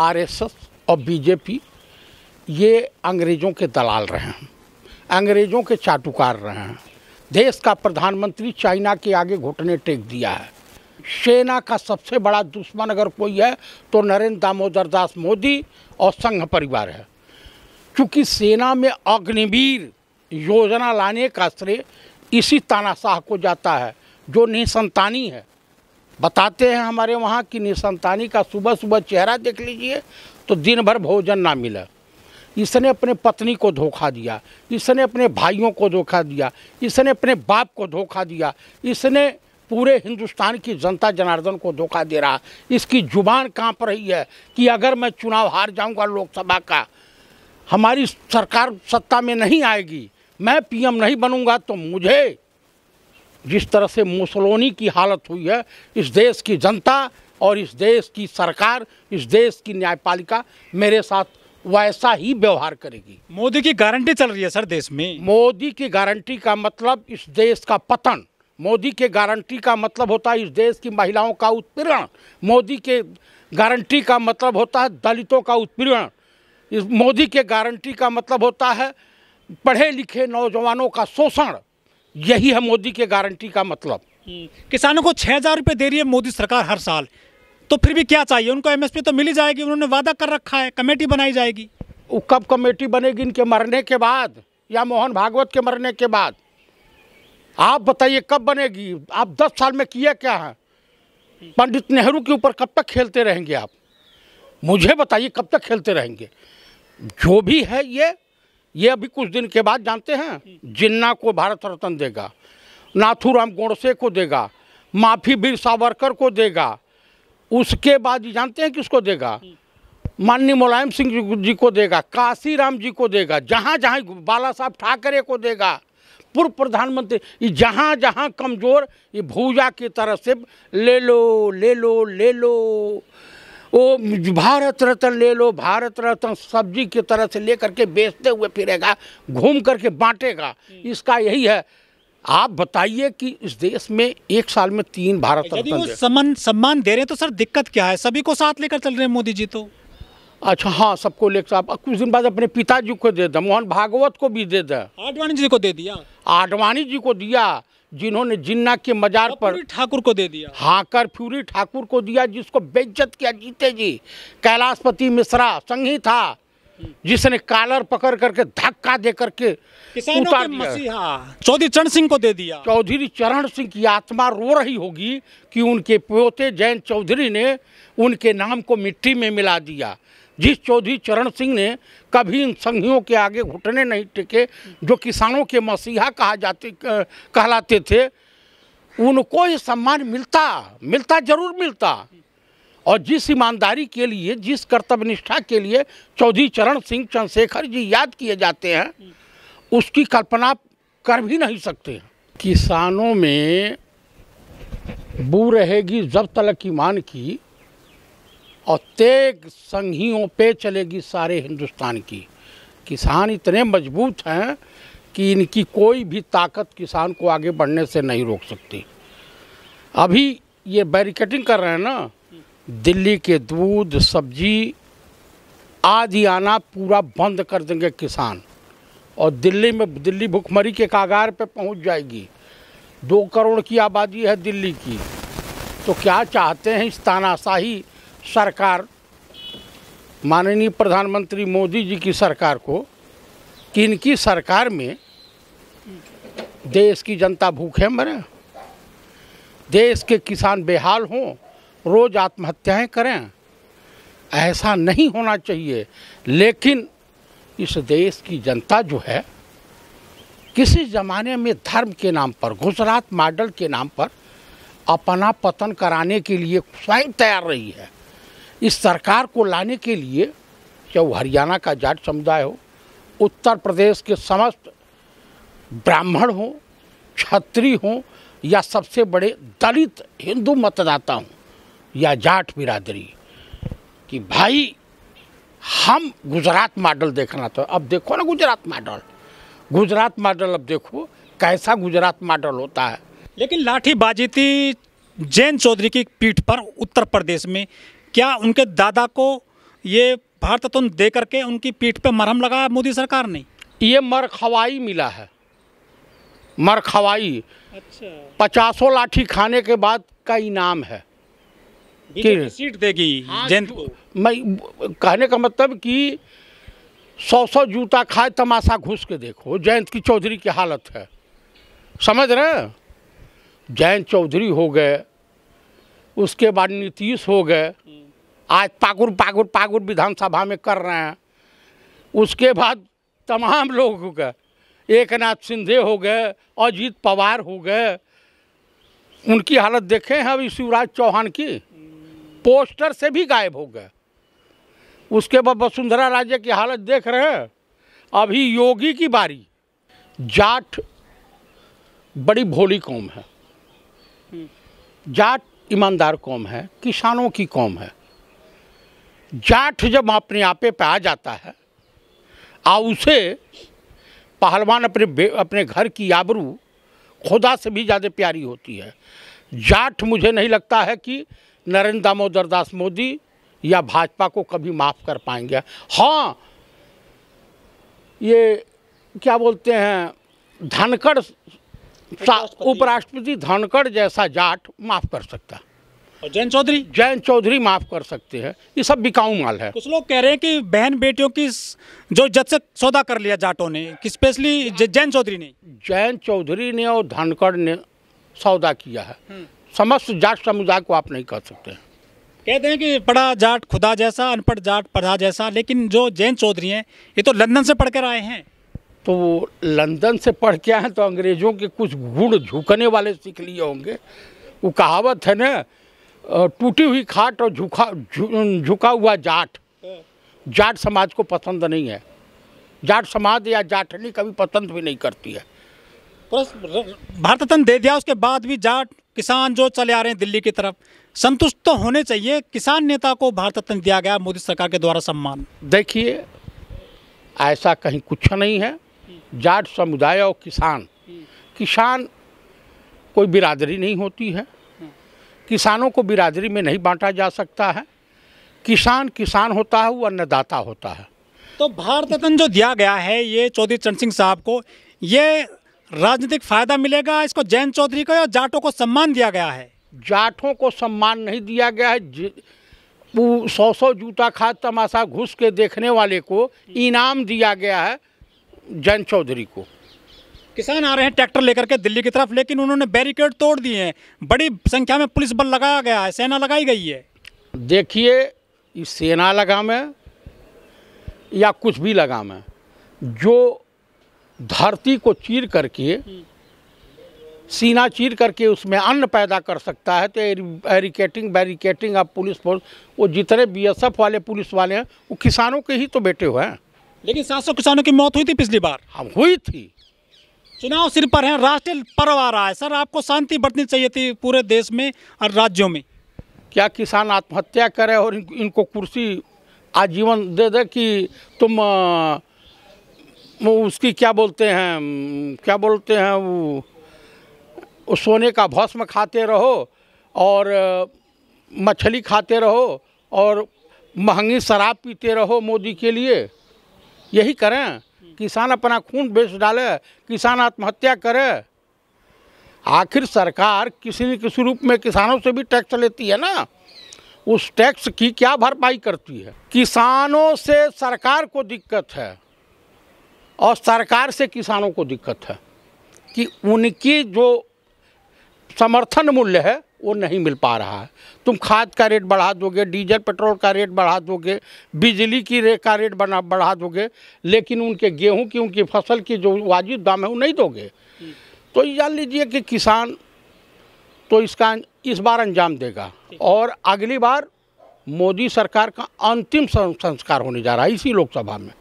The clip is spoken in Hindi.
आरएसएस और बीजेपी ये अंग्रेज़ों के दलाल रहे हैं, अंग्रेज़ों के चाटुकार रहे हैं। देश का प्रधानमंत्री चाइना के आगे घुटने टेक दिया है। सेना का सबसे बड़ा दुश्मन अगर कोई है तो नरेंद्र दामोदर दास मोदी और संघ परिवार है। क्योंकि सेना में अग्निवीर योजना लाने का श्रेय इसी तानाशाह को जाता है जो निसंतानी है। बताते हैं हमारे वहाँ की निसंतानी का सुबह सुबह चेहरा देख लीजिए तो दिन भर भोजन ना मिला। इसने अपने पत्नी को धोखा दिया, इसने अपने भाइयों को धोखा दिया, इसने अपने बाप को धोखा दिया, इसने पूरे हिंदुस्तान की जनता जनार्दन को धोखा दे रहा। इसकी जुबान कांप रही है कि अगर मैं चुनाव हार जाऊंगा लोकसभा का, हमारी सरकार सत्ता में नहीं आएगी, मैं पीएम नहीं बनूंगा तो मुझे जिस तरह से मुसोलिनी की हालत हुई है, इस देश की जनता और इस देश की सरकार, इस देश की न्यायपालिका मेरे साथ वैसा ही व्यवहार करेगी। मोदी की गारंटी चल रही है सर देश में। मोदी की गारंटी का मतलब इस देश का पतन, मोदी के गारंटी का मतलब होता है इस देश की महिलाओं का उत्पीड़न, मोदी के गारंटी का मतलब होता है दलितों का उत्पीड़न, इस मोदी के गारंटी का मतलब होता है पढ़े लिखे नौजवानों का शोषण। यही है मोदी के गारंटी का मतलब। किसानों को 6,000 रुपये दे रही है मोदी सरकार हर साल, तो फिर भी क्या चाहिए उनको? एमएसपी तो मिल ही जाएगी, उन्होंने वादा कर रखा है, कमेटी बनाई जाएगी। वो कब कमेटी बनेगी? इनके मरने के बाद या मोहन भागवत के मरने के बाद? आप बताइए कब बनेगी? आप 10 साल में किया क्या है? पंडित नेहरू के ऊपर कब तक खेलते रहेंगे आप? मुझे बताइए कब तक खेलते रहेंगे? जो भी है ये अभी कुछ दिन के बाद जानते हैं जिन्ना को भारत रत्न देगा, नाथूराम गोडसे को देगा, माफी वीर सावरकर को देगा, उसके बाद जानते हैं किसको देगा? माननीय मुलायम सिंह जी को देगा, काशीराम जी को देगा, जहाँ जहाँ बाला साहब ठाकरे को देगा, पूर्व प्रधानमंत्री, जहाँ जहाँ कमज़ोर ये भूजा की तरह से ले लो ले लो ले लो, वो भारत रत्न ले लो, भारत रत्न सब्जी की तरह से लेकर के बेचते हुए फिरेगा, घूम करके बांटेगा। इसका यही है। आप बताइए कि इस देश में एक साल में 3 भारत रत्न सम्मान दे रहे हैं तो सर दिक्कत क्या है? सभी को साथ लेकर चल रहे हैं मोदी जी तो। अच्छा हाँ, सबको लेकर आप कुछ दिन बाद अपने पिताजी को दे दे, मोहन भागवत को भी दे दे, आडवाणी जी को दे दिया, आडवाणी जी को दिया, जिन्होंने जिन्ना के मजार पर ठाकुर को दे दिया, हाँ कर्फ्यूरी ठाकुर को दिया, जिसको बेइज्जत किया जीते जी। कैलाशपति मिश्रा संघी था जिसने कॉलर पकड़ करके धक्का दे करके उतार दिया। चौधरी चरण सिंह को दे दिया। चौधरी चरण सिंह की आत्मा रो रही होगी कि उनके पोते जैन चौधरी ने उनके नाम को मिट्टी में मिला दिया। जिस चौधरी चरण सिंह ने कभी इन संघियों के आगे घुटने नहीं टिके, जो किसानों के मसीहा कहलाते थे, उनको ये सम्मान मिलता जरूर मिलता। और जिस ईमानदारी के लिए, जिस कर्तव्यनिष्ठा के लिए चौधरी चरण सिंह चंद्रशेखर जी याद किए जाते हैं, उसकी कल्पना कर भी नहीं सकते। किसानों में बू रहेगी जब तलक ईमान की, और तेग संघियों पे चलेगी सारे हिंदुस्तान की। किसान इतने मजबूत हैं कि इनकी कोई भी ताकत किसान को आगे बढ़ने से नहीं रोक सकती। अभी ये बैरिकेडिंग कर रहे हैं ना, दिल्ली के दूध सब्जी आदि आना पूरा बंद कर देंगे किसान, और दिल्ली भुखमरी के कागार पे पहुंच जाएगी। 2 करोड़ की आबादी है दिल्ली की। तो क्या चाहते हैं इस तानाशाही सरकार, माननीय प्रधानमंत्री मोदी जी की सरकार को, कि इनकी सरकार में देश की जनता भूखे मरे, देश के किसान बेहाल हों, रोज आत्महत्याएं करें? ऐसा नहीं होना चाहिए। लेकिन इस देश की जनता जो है, किसी ज़माने में धर्म के नाम पर, गुजरात मॉडल के नाम पर अपना पतन कराने के लिए स्वयं तैयार रही है। इस सरकार को लाने के लिए, चाहे वो हरियाणा का जाट समुदाय हो, उत्तर प्रदेश के समस्त ब्राह्मण हो, क्षत्रिय हो, या सबसे बड़े दलित हिंदू मतदाता हों, या जाट बिरादरी, कि भाई हम गुजरात मॉडल देखना। तो अब देखो ना गुजरात मॉडल अब देखो कैसा गुजरात मॉडल होता है। लेकिन लाठीबाजी थी जैन चौधरी की पीठ पर उत्तर प्रदेश में। क्या उनके दादा को ये भारत रत्न दे करके उनकी पीठ पे मरहम लगाया मोदी सरकार ने। ये मरखवाई मिला है, मरखवाई। अच्छा, 50 लाठी खाने के बाद का इनाम है बीजेपी सीट देगी जयंत को। मैं कहने का मतलब कि 100 जूता खाए तमाशा घुस के देखो जयंत की चौधरी की हालत है, समझ रहे हैं? जयंत चौधरी हो गए, उसके बाद नीतीश हो गए, आज पागुर पागुर पागुर विधानसभा में कर रहे हैं। उसके बाद तमाम लोग हो गए, एकनाथ शिंदे हो गए, अजीत पवार हो गए। उनकी हालत देखे हैं अभी शिवराज चौहान की, पोस्टर से भी गायब हो गए। उसके बाद वसुंधरा राजे की हालत देख रहे हैं। अभी योगी की बारी। जाट बड़ी भोली कौम है, जाट ईमानदार कौम है, किसानों की कौम है। जाट जब अपने आपे पे आ जाता है उसे पहलवान अपने घर की आबरू खुदा से भी ज़्यादा प्यारी होती है। जाट मुझे नहीं लगता है कि नरेंद्र दामोदर दास मोदी या भाजपा को कभी माफ़ कर पाएंगे। हाँ, ये क्या बोलते हैं, धनखड़ उपराष्ट्रपति धनखड़ जैसा जाट माफ़ कर सकता है, और जयंत चौधरी माफ़ कर सकते हैं। ये सब बिकाऊ माल है। कुछ लोग कह रहे हैं कि बहन बेटियों की जो जज से सौदा कर लिया जाटों ने, कि स्पेशली जयंत चौधरी ने और धनखड़ ने सौदा किया है। समस्त जाट समुदाय को आप नहीं कह सकते। कहते हैं कि पढ़ा जाट खुदा जैसा, अनपढ़ जाट पढ़ा जैसा, लेकिन जो जयंत चौधरी हैं ये तो लंदन से पढ़ कर आए हैं। तो वो लंदन से पढ़ के आए तो अंग्रेज़ों के कुछ गुण झुकने वाले सीख लिए होंगे। वो कहावत है ना, टूटी हुई खाट और झुका हुआ जाट। जाट समाज को पसंद नहीं है, जाट समाज या जाटनी कभी पसंद भी नहीं करती है। भारत रत्न दे दिया, उसके बाद भी जाट किसान जो चले आ रहे हैं दिल्ली की तरफ, संतुष्ट तो होने चाहिए। किसान नेता को भारत रत्न दिया गया मोदी सरकार के द्वारा सम्मान। देखिए, ऐसा कहीं कुछ नहीं है। जाट समुदाय और किसान कोई बिरादरी नहीं होती है। किसानों को बिरादरी में नहीं बांटा जा सकता है। किसान होता है, वो अन्नदाता होता है। तो भारत रत्न जो दिया गया है ये चौधरी चरण सिंह साहब को, ये राजनीतिक फायदा मिलेगा इसको जयंत चौधरी को, या जाटों को सम्मान दिया गया है? जाटों को सम्मान नहीं दिया गया है। वो 100 जूता खा तमाशा घुस के देखने वाले को इनाम दिया गया है जयंत चौधरी को। किसान आ रहे हैं ट्रैक्टर लेकर के दिल्ली की तरफ, लेकिन उन्होंने बैरिकेड तोड़ दिए हैं। बड़ी संख्या में पुलिस बल लगाया गया है, सेना लगाई गई है। देखिए, इस सेना लगा में या कुछ भी लगा में, जो धरती को चीर करके, सीना चीर करके उसमें अन्न पैदा कर सकता है, तो बैरिकेटिंग अब पुलिस फोर्स, वो जितने बीएसएफ वाले पुलिस वाले हैं वो किसानों के ही तो बेटे हुए हैं। लेकिन 700 किसानों की मौत हुई थी पिछली बार। हम हुई थी। चुनाव सिर पर है, राष्ट्रीय पर्व आ रहा है सर, आपको शांति बरतनी चाहिए थी पूरे देश में और राज्यों में। क्या किसान आत्महत्या करे और इनको कुर्सी आजीवन दे दे कि तुम उसकी क्या बोलते हैं वो सोने का भस्म खाते रहो और मछली खाते रहो और महंगी शराब पीते रहो मोदी के लिए? यही करें? किसान अपना खून बेच डाले, किसान आत्महत्या करे? आखिर सरकार किसी न किसी रूप में किसानों से भी टैक्स लेती है ना, उस टैक्स की क्या भरपाई करती है? किसानों से सरकार को दिक्कत है और सरकार से किसानों को दिक्कत है कि उनकी जो समर्थन मूल्य है वो नहीं मिल पा रहा है। तुम खाद का रेट बढ़ा दोगे, डीजल पेट्रोल का रेट बढ़ा दोगे, बिजली की का रेट बढ़ा दोगे, लेकिन उनके गेहूं की, उनकी फसल की जो वाजिब दाम है वो नहीं दोगे। तो जान लीजिए कि किसान तो इसका इस बार अंजाम देगा और अगली बार मोदी सरकार का अंतिम संस्कार होने जा रहा है इसी लोकसभा में।